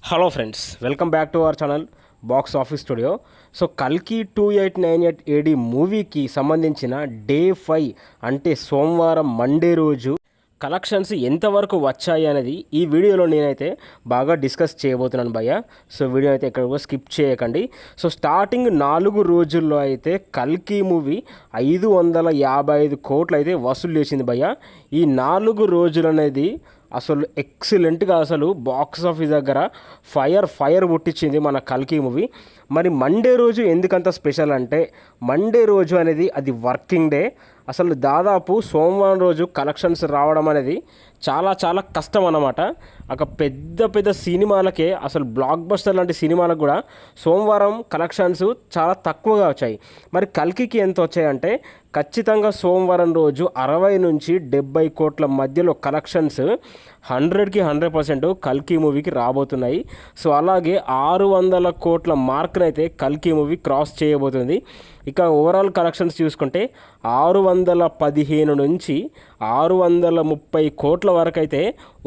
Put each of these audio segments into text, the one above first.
Hello friends, welcome back to our channel box office studio. So కల్కి 2898 AD మూవీకి సంబంధించిన day 5 అంటే సోమవారం మండే రోజు కలెక్షన్స్ ఎంతవరకు వచ్చాయి అనేది ఈ వీడియోలో నేనైతే బాగా డిస్కస్ చేయబోతున్నాను భయ్య. సో వీడియో అయితే ఎక్కడ కూడా స్కిప్ చేయకండి. సో స్టార్టింగ్ 4 రోజుల్లో అయితే కల్కి మూవీ 555 కోట్లు అయితే వసూలు చేసింది భయ్య. ఈ 4 రోజులు అనేది అసలు ఎక్సలెంట్గా అసలు బాక్స్ ఆఫీస్ దగ్గర ఫైర్ పుట్టించింది మన కల్కి మూవీ. మరి మండే రోజు ఎందుకంత స్పెషల్ అంటే మండే రోజు అనేది అది వర్కింగ్ డే. అసలు దాదాపు సోమవారం రోజు కలెక్షన్స్ రావడం అనేది చాలా చాలా కష్టం అన్నమాట. ఒక పెద్ద సినిమాలకే అసలు బ్లాక్ బస్టర్ లాంటి సినిమాలకు కూడా సోమవారం కలెక్షన్స్ చాలా తక్కువగా వచ్చాయి. మరి కల్కికి ఎంత వచ్చాయంటే ఖచ్చితంగా సోమవారం రోజు 60 నుంచి 70 కోట్ల మధ్యలో కలెక్షన్స్ 100కి 100% కల్కి మూవీకి రాబోతున్నాయి. సో అలాగే 600 కోట్ల మార్క్నైతే కల్కి మూవీ క్రాస్ చేయబోతుంది. ఇక ఓవరాల్ కలెక్షన్స్ చూసుకుంటే 615 నుంచి 630 కోట్ల వరకు అయితే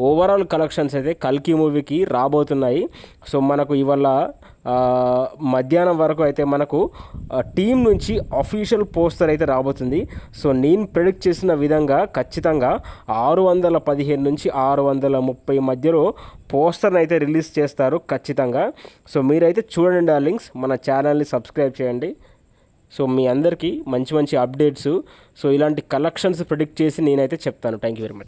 ఓవరాల్ కలెక్షన్స్ అయితే కల్కి మూవీకి రాబోతున్నాయి. సో మనకు ఇవాళ మధ్యాహ్నం వరకు అయితే మనకు టీం నుంచి అఫీషియల్ పోస్టర్ అయితే రాబోతుంది. సో నేను ప్రెడిక్ట్ చేసిన విధంగా ఖచ్చితంగా 615 నుంచి 630 మధ్యలో పోస్టర్ని అయితే రిలీజ్ చేస్తారు ఖచ్చితంగా. సో మీరైతే చూడండి డార్లింగ్స్, మన ఛానల్ని సబ్స్క్రైబ్ చేయండి. సో మీ అందరికీ మంచి అప్డేట్స్, సో ఇలాంటి కలెక్షన్స్ ప్రెడిక్ట్ చేసి నేనైతే చెప్తాను. Thank you very much.